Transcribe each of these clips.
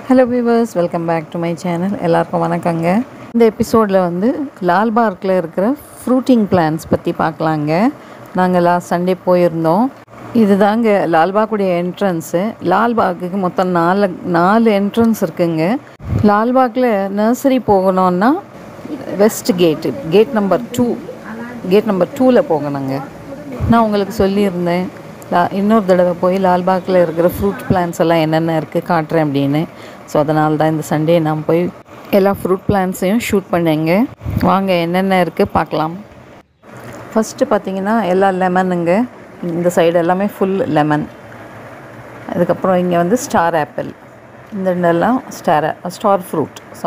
Hello viewers, welcome back to my channel. எல்லாருக்கும் வணக்கங்க. இந்த எபிசோடில் வந்து லால்பார்க்கில் இருக்கிற ஃப்ரூட்டிங் பிளான்ஸ் பற்றி பார்க்கலாங்க. நாங்கள் லாஸ்ட் சண்டே போயிருந்தோம். இதுதாங்க லால்பாக்குடைய என்ட்ரன்ஸு. லால்பாக்குக்கு மொத்தம் நாலு என்ட்ரன்ஸ் இருக்குங்க. லால்பாக்கில் நர்சரி போகணுன்னா வெஸ்ட் கேட் நம்பர் 2 போகணுங்க. நான் உங்களுக்கு சொல்லியிருந்தேன் இன்னொரு தடவை போய் லால்பாக்கில் இருக்கிற ஃப்ரூட் பிளான்ஸ் எல்லாம் என்னென்ன இருக்குது காட்டுறேன் அப்படின்னு. ஸோ அதனால தான் இந்த சண்டே நான் போய் எல்லா ஃப்ரூட் பிளான்ஸையும் ஷூட் பண்ணேங்க. வாங்க என்னென்ன இருக்குது பார்க்கலாம். ஃபஸ்ட்டு பார்த்திங்கன்னா எல்லா லெமனுங்க. இந்த சைடு எல்லாமே ஃபுல் லெமன். அதுக்கப்புறம் இங்கே வந்து ஸ்டார் ஆப்பிள். இந்த ரெண்டெல்லாம் ஸ்டார் ஃப்ரூட். இந்த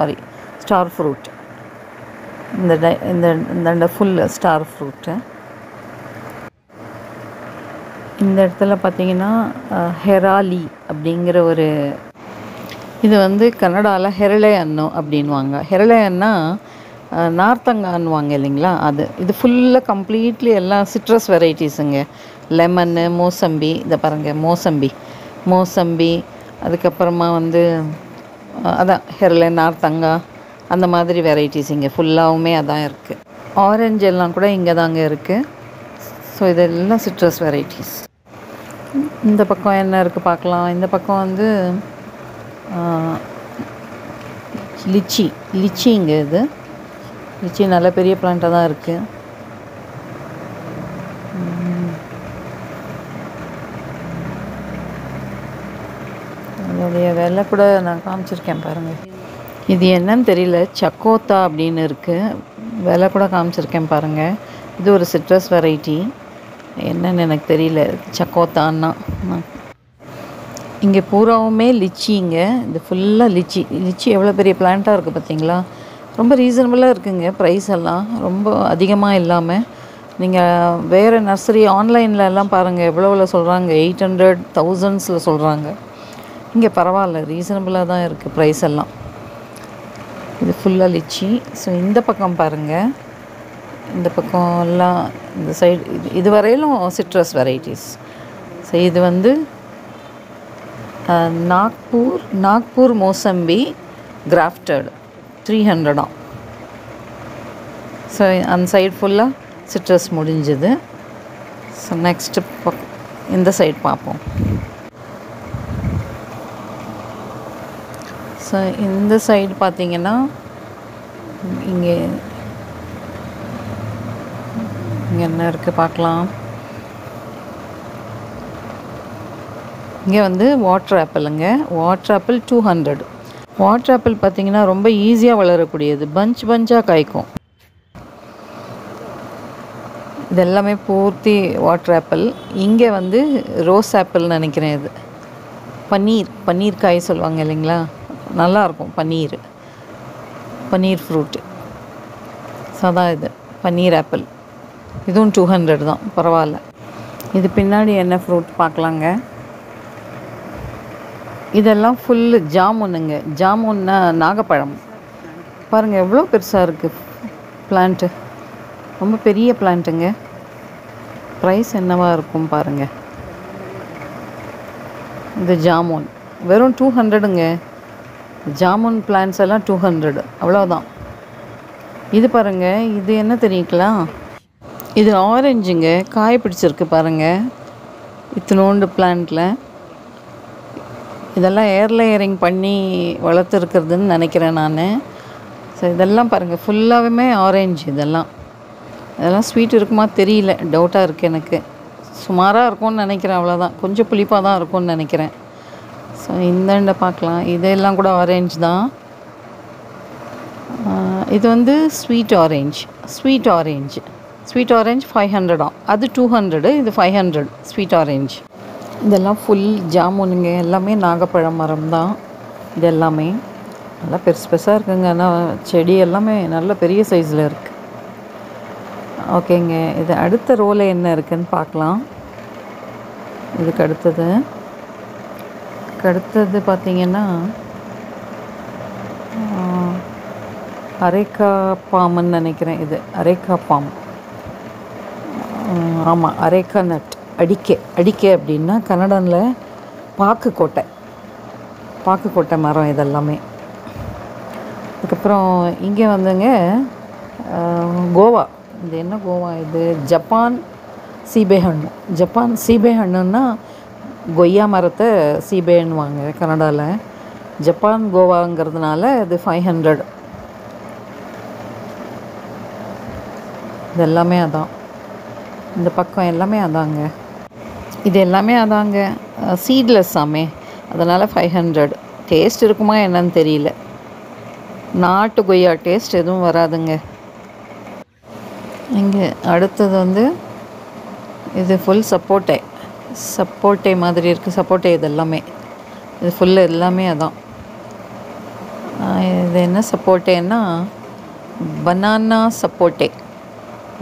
ஃபுல் ஸ்டார் ஃப்ரூட்டு. இந்த இடத்துல பார்த்திங்கன்னா ஹெராலி அப்படிங்கிற ஒரு இது வந்து கன்னடாவில் ஹெரளே அன்னோ அப்படின்வாங்க. ஹெரளே அன்னா நார்த்தங்கான்வாங்க இல்லைங்களா, அது. இது ஃபுல்லாக கம்ப்ளீட்லி எல்லாம் சிட்ரஸ் வெரைட்டிஸுங்க. லெமன்னு, மோசம்பி, இதை பாருங்கள், மோசம்பி அதுக்கப்புறமா வந்து அதான் ஹெரளே, நார்த்தங்கா, அந்த மாதிரி வெரைட்டிஸ் இங்கே ஃபுல்லாகவுமே அதான் இருக்குது. ஆரஞ்சு எல்லாம் கூட இங்கே தாங்க இருக்குது. ஸோ இதெல்லாம் சிட்ரஸ் வெரைட்டிஸ். இந்த பக்கம் என்ன இருக்குது பார்க்கலாம். இந்த பக்கம் வந்து லிச்சிங்க. இது லிச்சி நல்ல பெரிய பிளான்ட்டாக தான் இருக்குது. அதோடைய விலை கூட நான் காமிச்சிருக்கேன் பாருங்கள். இது என்னன்னு தெரியல, சக்கோத்தா அப்படின்னு இருக்குது. விலை கூட காமிச்சிருக்கேன் பாருங்கள். இது ஒரு சிட்ரஸ் வெரைட்டி, என்னன்னு எனக்கு தெரியல. சக்கோத்தான்னா இங்கே பூராவுமே லிச்சிங்க. இது ஃபுல்லாக லிச்சி எவ்வளோ பெரிய பிளான்ட்டாக இருக்குது பார்த்தீங்களா. ரொம்ப ரீசனபிளாக இருக்குங்க. ப்ரைஸ் எல்லாம் ரொம்ப அதிகமாக இல்லாமல். நீங்கள் வேறு நர்சரி ஆன்லைனில் எல்லாம் பாருங்கள் எவ்வளோ சொல்கிறாங்க, 800, 1000s சொல்கிறாங்க. இங்கே பரவாயில்ல, ரீசனபிளாக தான் இருக்குது ப்ரைஸ் எல்லாம். இது ஃபுல்லாக லிச்சி. ஸோ இந்த பக்கம் பாருங்கள், இந்த பக்கம் எல்லாம் இந்த சைடு இது வரையிலும் சிட்ரஸ் வெரைட்டிஸ். ஸோ இது வந்து நாக்பூர் மோசம்பி கிராஃப்டட் 300. ஸோ அந்த சைடு ஃபுல்லாக சிட்ரஸ் முடிஞ்சுது. ஸோ நெக்ஸ்ட்டு இந்த சைடு பார்ப்போம். ஸோ இந்த சைடு பார்த்திங்கன்னா இங்கே என்ன இருக்குது பார்க்கலாம். இங்கே வந்து வாட்டர் ஆப்பிளுங்க. Water apple 200. வாட்டர் ஆப்பிள் பார்த்திங்கன்னா ரொம்ப ஈஸியாக வளரக்கூடியது. பஞ்சாக காய்க்கும். இதெல்லாமே பூர்த்தி வாட்டர் ஆப்பிள். இங்கே வந்து ரோஸ் ஆப்பிள்னு நினைக்கிறேன். இது பன்னீர் காய் சொல்லுவாங்க இல்லைங்களா, நல்லாயிருக்கும். பன்னீர் ஃப்ரூட்டு. ஸோ அதான் இது பன்னீர் ஆப்பிள். இதுவும் 200 தான், பரவாயில்ல. இது பின்னாடி என்ன ஃப்ரூட் பார்க்கலாங்க. இதெல்லாம் ஃபுல்லு ஜாமுனுங்க. ஜாமுன்னா நாகப்பழம். பாருங்கள் எவ்வளோ பெருசாக இருக்குது பிளான்ட்டு. ரொம்ப பெரிய பிளான்ட்டுங்க. ப்ரைஸ் என்னவாக இருக்கும் பாருங்கள். இந்த ஜாமுன் வெறும் 200ங்க. ஜாமுன் பிளான்ஸ் எல்லாம் 200, அவ்வளோதான். இது பாருங்கள், இது என்ன தெரியுங்களா, இது ஆரஞ்சுங்க. காய் பிடிச்சிருக்கு பாருங்கள், இத்தினோண்டு பிளான்ட்டில். இதெல்லாம் ஏர் லேயரிங் பண்ணி வளர்த்துருக்கிறதுன்னு நினைக்கிறேன் நான். ஸோ இதெல்லாம் பாருங்கள் ஃபுல்லாகவுமே ஆரஞ்சு. இதெல்லாம் ஸ்வீட் இருக்குமா தெரியல, டவுட்டாக இருக்குது எனக்கு. சுமாராக இருக்கும்னு நினைக்கிறேன், அவ்வளோதான். கொஞ்சம் புளிப்பாக தான் இருக்கும்னு நினைக்கிறேன். ஸோ இந்தாண்ட பார்க்கலாம். இதெல்லாம் கூட ஆரஞ்சு தான். இது வந்து ஸ்வீட் ஆரஞ்சு 500. அது 200, இது 500 ஸ்வீட் ஆரஞ்சு. இதெல்லாம் ஃபுல் ஜாமுனுங்க. எல்லாமே நாகப்பழம் மரம் தான். இது எல்லாமே நல்லா பெருசாக இருக்குங்க. ஆனால் செடி எல்லாமே நல்ல பெரிய சைஸில் இருக்குது. ஓகேங்க, இது அடுத்த ரோவில் என்ன இருக்குதுன்னு பார்க்கலாம். இதுக்கு அடுத்தது பார்த்திங்கன்னா அரேக்கா பாம்னு நினைக்கிறேன். இது அரேக்கா பாம். ஆமாம், அரேக்கா நட். அடிக்கை அப்படின்னா கன்னடனில் பாக்கு கொட்டை. பாக்கு கொட்டை மரம் இதெல்லாமே. அதுக்கப்புறம் இங்கே வந்துங்க கோவா. இது என்ன கோவா இது? ஜப்பான் சீபே ஹண்ணு. ஜப்பான் சீபே ஹண்ணுன்னா கொய்யா மரத்தை சீபேன்னுவாங்க கனடாவில். ஜப்பான் கோவாங்கிறதுனால இது 500. இது எல்லாமே அதான். இந்த பக்கம் எல்லாமே அதாங்க. இது எல்லாமே அதாங்க. சீட்லெஸ் ஆமே, அதனால் 500. டேஸ்ட் இருக்குமா என்னன்னு தெரியல. நாட்டு கொய்யா டேஸ்ட் எதுவும் வராதுங்க. இங்கே அடுத்தது வந்து இது ஃபுல் சப்போட்டே மாதிரி இருக்குது. சப்போட்டே இது எல்லாமே, இது ஃபுல்லு எல்லாமே அதான். இது என்ன சப்போட்டேன்னா பனானா சப்போட்டே.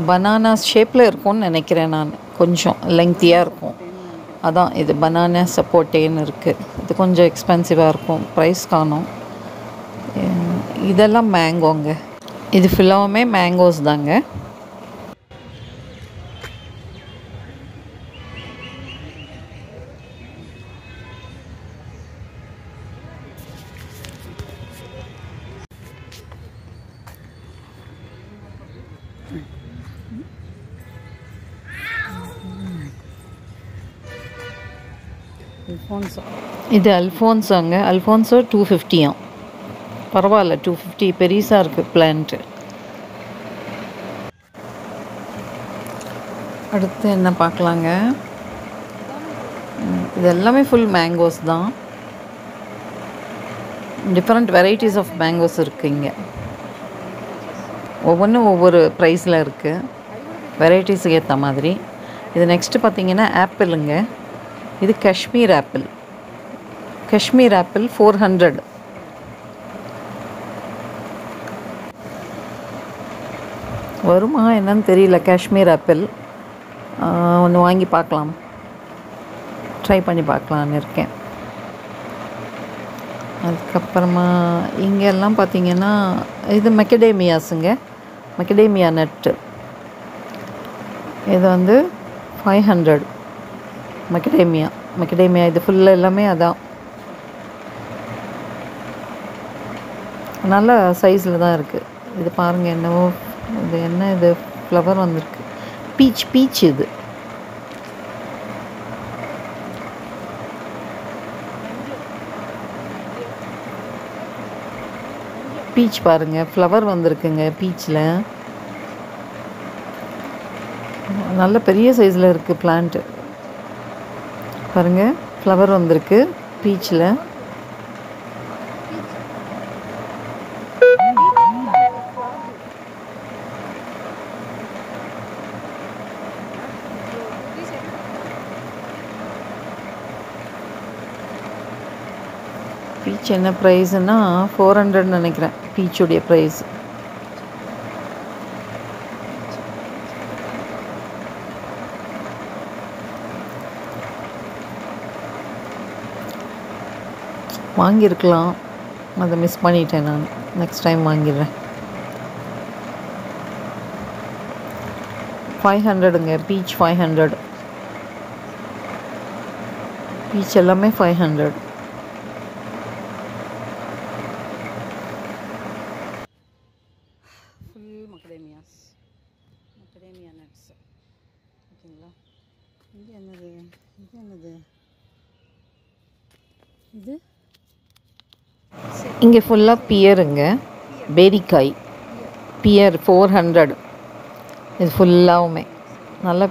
பனானா ஷேப்பில் இருக்கும்னு நினைக்கிறேன் நான். கொஞ்சம் லெங்க்த்தியாக இருக்கும். அதான் இது பனானா சப்போட்டேன்னு இருக்குது. இது கொஞ்சம் எக்ஸ்பென்சிவாக இருக்கும், ப்ரைஸ் காணும். இதெல்லாம் மேங்கோங்க. இது ஃபுல்லாகவுமே மேங்கோஸ் தாங்க. இது அல்ஃபோன்ஸோங்க. அல்ஃபோன்ஸோ 250. பரவாயில்ல, 250 பெருசாக இருக்குது பிளான்ட்டு. அடுத்து என்ன பார்க்கலாங்க? இது எல்லாமே ஃபுல் மேங்கோஸ் தான். டிஃப்ரெண்ட் வெரைட்டிஸ் ஆஃப் மேங்கோஸ் இருக்குது இங்கே. ஒவ்வொன்றும் ஒவ்வொரு ப்ரைஸில் இருக்குது, வெரைட்டிஸுக்கு ஏற்ற மாதிரி. இது நெக்ஸ்ட்டு பார்த்திங்கன்னா ஆப்பிளுங்க. இது காஷ்மீர் ஆப்பிள். காஷ்மீர் ஆப்பிள் 400. வருமா என்னன்னு தெரியல. காஷ்மீர் ஆப்பிள் ஒன்று வாங்கி பார்க்கலாம், ட்ரை பண்ணி பார்க்கலான்னு இருக்கேன். அதுக்கப்புறமா இங்கெல்லாம் பார்த்திங்கன்னா இது மெக்கடேமியாஸுங்க. மெக்கடேமியா நட்டு. இது வந்து 500. மெக்கடேமியா இது ஃபுல்லாக எல்லாமே அதான். நல்ல சைஸில் தான் இருக்குது. இது பாருங்கள், என்னவோ இது என்ன இது ஃப்ளவர் வந்திருக்கு. பீச் இது. பீச் பாருங்கள், ஃப்ளவர் வந்திருக்குங்க பீச்சில். நல்ல பெரிய சைஸில் இருக்குது பிளான்ட்டு. பாருங்கள், ஃப்ளவர் வந்திருக்கு பீச்சில். பீச் என்ன ப்ரைஸுன்னா 400 நினைக்கிறேன் பீச்சுடைய ப்ரைஸ். வாங்கியிருக்கலாம், அதை மிஸ் பண்ணிட்டேன் நான். நெக்ஸ்ட் டைம் வாங்கிடுறேன். 500ங்க பீச். 500 பீச் எல்லாமே 500. Full macadamia nuts. ஓகேங்களா? இது என்னது இது? இங்கே ஃபுல்லாக பியருங்க, பேரிக்காய். பியர் 400. இது ஃபுல்லாகவுமே நல்ல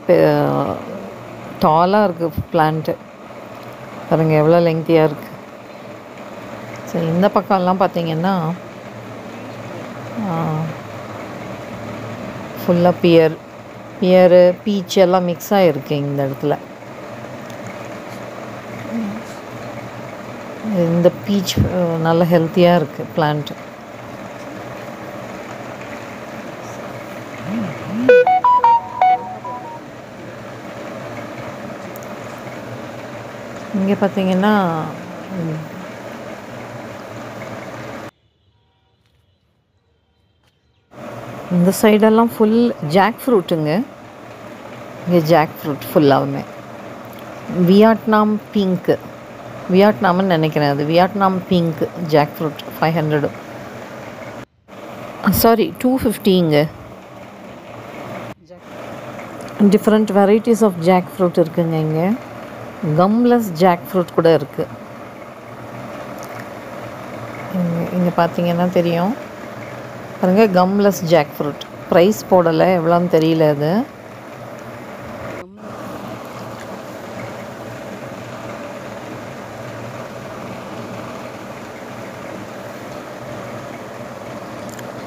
டாலாக இருக்குது பிளான்ட்டு. பாருங்கள் எவ்வளோ லெங்க்த்தியாக இருக்குது. சரி, இந்த பக்கம்லாம் பார்த்திங்கன்னா ஃபுல்லாக பியரு பீச் எல்லாம் மிக்ஸ் ஆகிருக்கு இந்த இடத்துல. இந்த பீச் நல்ல ஹெல்த்தியாக இருக்குது பிளான்ட்டு. இங்கே பார்த்தீங்கன்னா இந்த சைடெல்லாம் ஃபுல் ஜாக் ஃப்ரூட்டுங்க. இங்கே ஜாக் ஃப்ரூட் ஃபுல்லாகவுமே. Vietnam pink. வியட்நாம்னு நினைக்கிறேன். அது Vietnam pink jack fruit 500. Sorry 250ங்க. Different varieties of jack fruit இருக்குங்க இங்கே. கம்லெஸ் ஜாக் ஃப்ரூட் கூட இருக்குது. இங்கே பார்த்தீங்கன்னா தெரியும் பாருங்க, கம்லெஸ் ஜாக் ஃப்ரூட். ப்ரைஸ் போடலை, எவ்வளோன்னு தெரியல. அது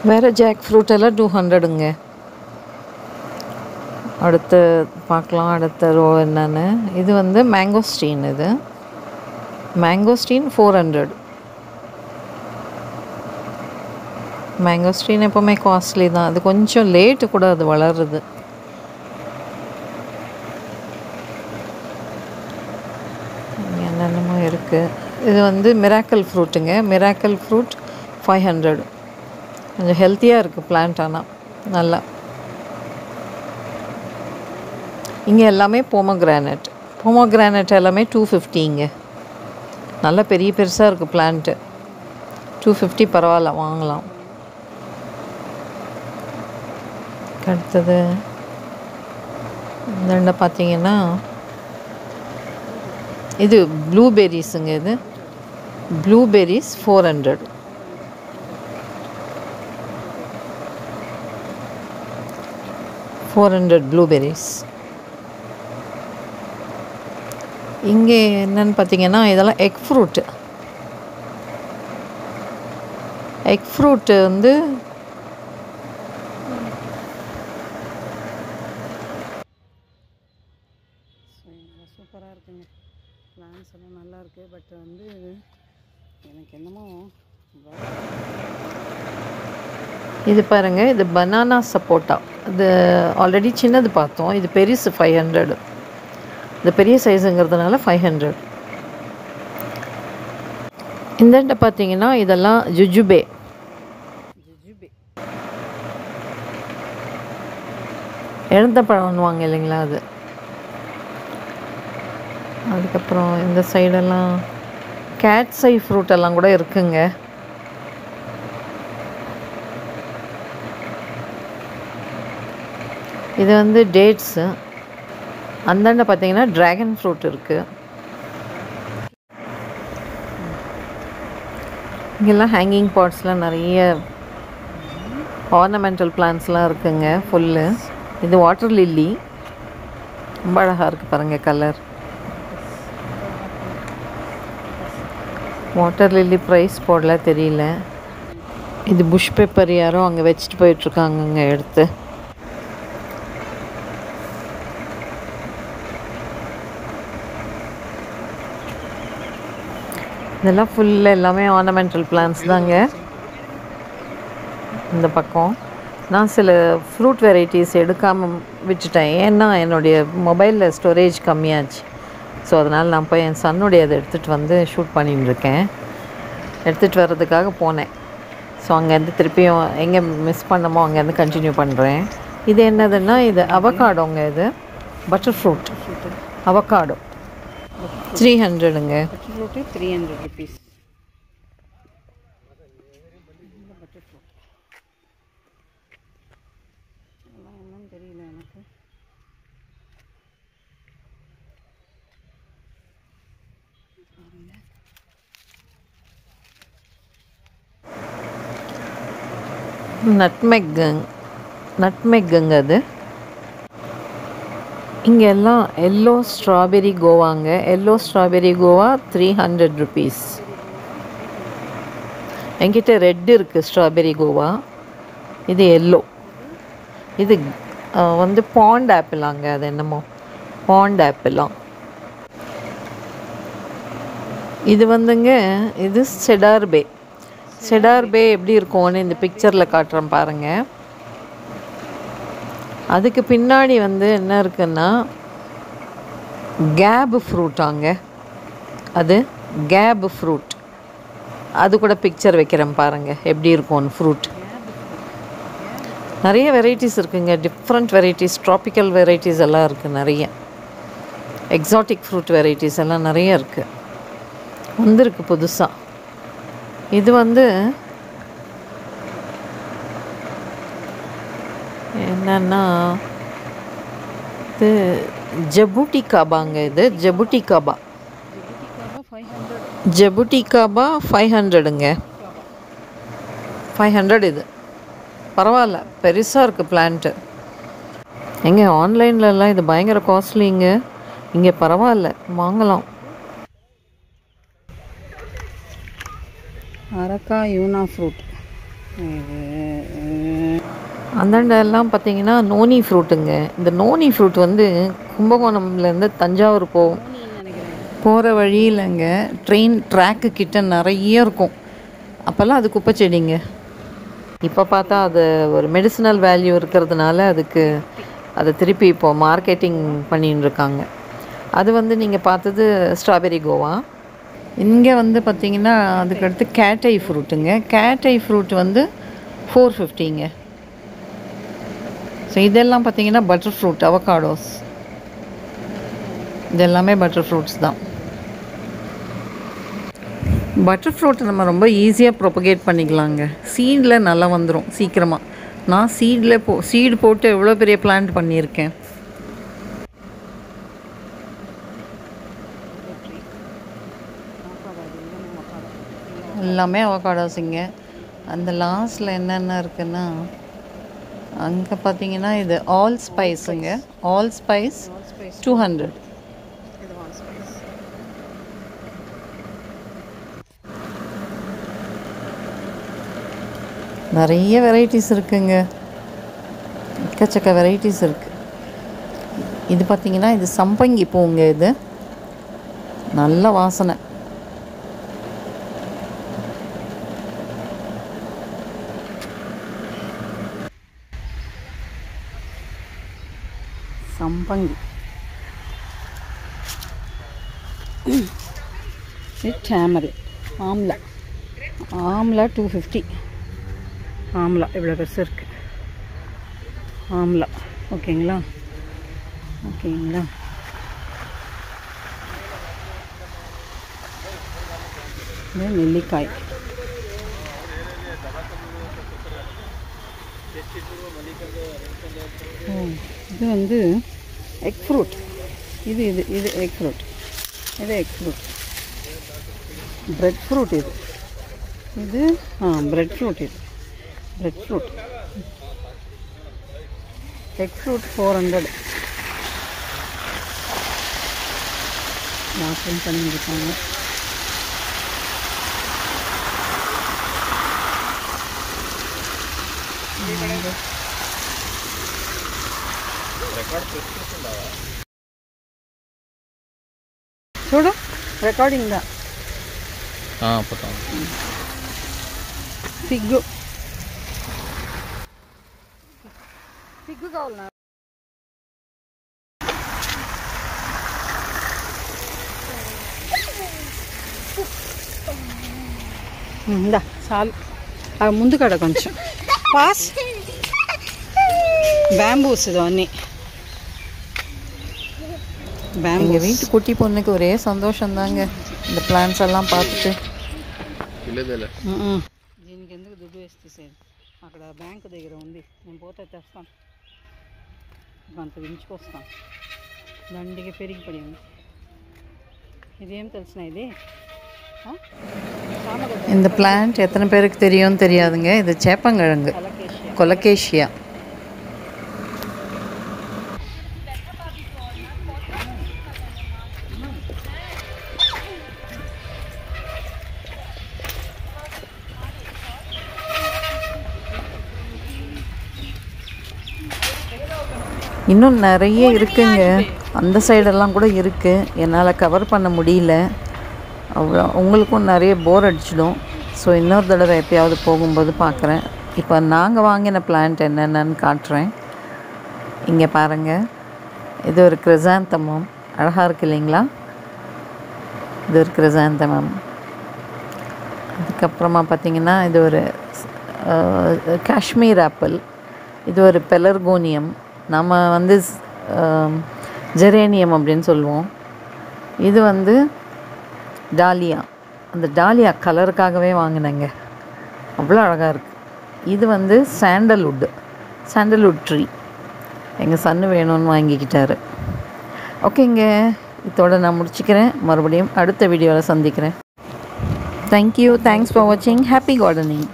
வேறு ஜாக் ஃப்ரூட் எல்லாம் 200ங்க. அடுத்து பார்க்கலாம் அடுத்த ரோ என்னென்னு. இது வந்து மேங்கோஸ்டீன். இது மேங்கோஸ்டீன் 400. மேங்கோஸ்டீன் எப்போவுமே காஸ்ட்லி தான். அது கொஞ்சம் லேட்டு கூட அது வளருது. என்னென்னமோ இருக்குது. இது வந்து மிராக்கல் ஃப்ரூட்டுங்க. Miracle fruit 500. கொஞ்சம் ஹெல்த்தியாக இருக்குது பிளான்ட். ஆனால் நல்லா. இங்கே எல்லாமே போமோகிரானட் எல்லாமே 250ங்க. நல்லா பெரிய பெருசாக இருக்குது பிளான்ட்டு. 250 பரவாயில்ல, வாங்கலாம். அடுத்தது இந்த பார்த்தீங்கன்னா இது ப்ளூபெர்ரிஸுங்க. இது ப்ளூபெர்ரிஸ் 400. ப்ளூபெர்ரிஸ். இங்கே என்னென்னு பார்த்தீங்கன்னா இதெல்லாம் எக் ஃப்ரூட்டு. எக் ஃப்ரூட்டு வந்து சூப்பராக இருக்குங்க. பிளான்ஸ் எல்லாம் நல்லா இருக்குது. பட் வந்து எனக்கு என்னமோ இது பாருங்கள், இது பனானா சப்போட்டா. இது ஆல்ரெடி சின்னது பார்த்தோம். இது பெருசு 500. இது பெரிய சைஸுங்கிறதுனால 500. இந்த பார்த்தீங்கன்னா இதெல்லாம் ஜுஜுபே. எழுந்த பழம்னுவாங்க இல்லைங்களா, அது. அதுக்கப்புறம் இந்த சைடெல்லாம் கேட்ஸ் ஐ ஃப்ரூட் எல்லாம் கூட இருக்குங்க. இது வந்து டேட்ஸு. அந்தாண்ட பார்த்தீங்கன்னா ட்ராகன் ஃப்ரூட் இருக்குது. இங்கெல்லாம் ஹேங்கிங் பாட்ஸ்லாம் நிறைய ஆர்னமெண்டல் பிளான்ட்ஸ்லாம் இருக்குங்க ஃபுல்லு. இது வாட்டர் லில்லி. ரொம்ப அழகாக இருக்குது பாருங்கள் கலர். வாட்டர் லில்லி ப்ரைஸ் போடல, தெரியல. இது புஷ் பேப்பர் யாரோ அங்கே வச்சுட்டு போயிட்டுருக்காங்கங்க எடுத்து. இதெல்லாம் ஃபுல்லு எல்லாமே ஆர்னமெண்டல் பிளான்ட்ஸ் தாங்க. இந்த பக்கம் நான் சில ஃப்ரூட் வெரைட்டிஸ் எடுக்காமல் விட்டுட்டேன். ஏன்னா என்னுடைய மொபைலில் ஸ்டோரேஜ் கம்மியாச்சு. ஸோ அதனால் நான் போய் என் சன்னுடைய அதை எடுத்துகிட்டு வந்து ஷூட் பண்ணிட்டுருக்கேன். எடுத்துகிட்டு வர்றதுக்காக போனேன். ஸோ அங்கேருந்து திருப்பியும் எங்கே மிஸ் பண்ணமோ அங்கேருந்து கண்டினியூ பண்ணுறேன். இது என்னதுன்னா இது அவகாடோங்க. இது பட்டர் ஃப்ரூட் அவகாடோ 300ங்க. Butter fruit 300 rupees. Butter fruit அதெல்லாம் என்னன்னு தெரியல எனக்கு. நட்மெக்குங்க அது. இங்கே எல்லாம் எல்லோ ஸ்ட்ராபெரி கோவாங்க. Yellow strawberry guava 300 rupees. என்கிட்ட ரெட் இருக்குது ஸ்ட்ராபெரி கோவா. இது எல்லோ. இது வந்து பாண்ட் ஆப்பிளாங்க. அது என்னமோ பாண்ட் ஆப்பிளாம். இது வந்துங்க இது செடார் பே. செடார் பே எப்படி இருக்கும்னு இந்த பிக்சரில் காட்டுறேன் பாருங்கள். அதுக்கு பின்னாடி வந்து என்ன இருக்குன்னா கேப் ஃப்ரூட்டாங்க. அது கேப் ஃப்ரூட். அது கூட பிக்சர் வைக்கிறேன் பாருங்கள் எப்படி இருக்கும்னு. ஃப்ரூட் நிறைய வெரைட்டிஸ் இருக்குங்க. டிஃப்ரெண்ட் வெரைட்டிஸ், ட்ராபிக்கல் வெரைட்டிஸ் எல்லாம் இருக்குது. நிறைய எக்ஸாட்டிக் ஃப்ரூட் வெரைட்டிஸ் எல்லாம் நிறைய இருக்குது. வந்திருக்கு புதுசாக. இது வந்து என்னன்னா இது ஜபுட்டிகாபாங்க. இது ஜபுட்டிகாபா 500ங்க. 500 இது பரவாயில்ல, பெருசாக இருக்குது பிளான்ட்டு. எங்கே ஆன்லைன்லலாம் இது பயங்கர காஸ்ட்லிங்க, இங்கே பரவாயில்ல வாங்கலாம். அரக்கா யூனா ஃப்ரூட். அந்தாண்டெல்லாம் பார்த்தீங்கன்னா நோனி ஃப்ரூட்டுங்க. இந்த நோனி ஃப்ரூட் வந்து கும்பகோணம்லேருந்து தஞ்சாவூர் போகிற வழியிலங்க ட்ரெயின் ட்ராக்கு கிட்ட நிறைய இருக்கும். அப்போல்லாம் அது குப்பை செடிங்க. இப்போ பார்த்தா அது ஒரு மெடிசினல் வேல்யூ இருக்கிறதுனால அதை திருப்பி இப்போது மார்க்கெட்டிங் பண்ணின்னு இருக்காங்க. அது வந்து நீங்கள் பார்த்தது ஸ்ட்ராபெரி கோவா. இங்கே வந்து பார்த்திங்கன்னா அதுக்கடுத்து கேட்டை ஃப்ரூட்டுங்க. கேட்டை ஃப்ரூட் வந்து 450ங்க. ஸோ இதெல்லாம் பார்த்திங்கன்னா பட்டர் ஃப்ரூட், அவகாடோஸ், இது எல்லாமே பட்டர் ஃப்ரூட்ஸ் தான். பட்டர் ஃப்ரூட் நம்ம ரொம்ப ஈஸியாக ப்ரொபகேட் பண்ணிக்கலாங்க. சீடில் நல்லா வந்துடும் சீக்கிரமாக. நான் சீடு போட்டு எவ்வளோ பெரிய பிளான்ட் பண்ணியிருக்கேன். எல்லாமே அவகாடோஸுங்க. அந்த லாஸ்ட்டில் என்னென்ன இருக்குன்னா அங்கே பார்த்தீங்கன்னா இது ஆல் ஸ்பைஸுங்க. All spice 200. நிறைய வெரைட்டிஸ் இருக்குங்க, எக்கச்சக்க வெரைட்டிஸ் இருக்குது. இது பார்த்திங்கன்னா இது சம்பங்கி பூங்க. இது நல்ல வாசனை. சம்பங்கி. இது டேமரி. ஆம்லா 250. ஆம்லா இவ்வளோ பெருசு இருக்குது. ஆம்லா ஓகேங்களா. இது நெல்லிக்காய். இது வந்து எக் ஃப்ரூட். இது egg fruit. Bread fruit. Bread fruit. Egg fruit 400. Marking பண்ணியிருக்காங்க. చూడు రికార్డింగ్ దా ఫిగ్గు కావాలన్నా ఇందా చాలు. ముందు కడ కొంచెం పాస్. பேம்பூஸ் இது அன்னி. எங்கள் வீட்டு குட்டி பொண்ணுக்கு ஒரே சந்தோஷம்தாங்க இந்த பிளான்ஸ் எல்லாம் பார்த்துட்டு. దీనికి ఎందుకు దుడ్డు వేసి తీసేది, అక్కడ బ్యాంకు దగ్గర ఉంది, నేను పోతే తెస్తాను. అంత వించుకొస్తాను. దండిగా పెరిగిపడి ఉంది. ఇదేం తెలిసిన ఇది இந்த பிளான்ட் எத்தனை பேருக்கு தெரியும்னு தெரியாதுங்க. இது சேப்பங்கிழங்கு, கொலகேஷியா. இன்னும் நிறைய இருக்குங்க. அந்த சைடெல்லாம் கூட இருக்குது. என்னால் கவர் பண்ண முடியல. அவ்வளோ உங்களுக்கும் நிறைய போர் அடிச்சிடும். ஸோ இன்னொரு தடவை எப்பயாவது போகும்போது பார்க்குறேன். இப்போ நாங்கள் வாங்கின பிளான்ட் என்னென்னு காட்டுறேன். இங்கே பாருங்கள், இது ஒரு கிரிசாந்தமம். அழகாக இருக்குது இல்லைங்களா? இது ஒரு கிரிசாந்தமம். அதுக்கப்புறமா பார்த்திங்கன்னா இது ஒரு காஷ்மீர் ஆப்பிள். இது ஒரு பெலர்கோனியம். நம்ம வந்து ஜெரேனியம் அப்படின்னு சொல்லுவோம். இது வந்து டாலியா. அந்த டாலியா கலருக்காகவே வாங்கினேங்க. அவ்வளோ அழகாக இருக்குது. இது வந்து சாண்டல்வுட் ட்ரீ. எங்கள் சன்னு வேணும்னு வாங்கிக்கிட்டாரு. ஓகேங்க, இதோட நான் முடிச்சுக்கிறேன். மறுபடியும் அடுத்த வீடியோவில் சந்திக்கிறேன். தேங்க்யூ. தேங்க்ஸ் ஃபார் வாட்சிங். Happy gardening.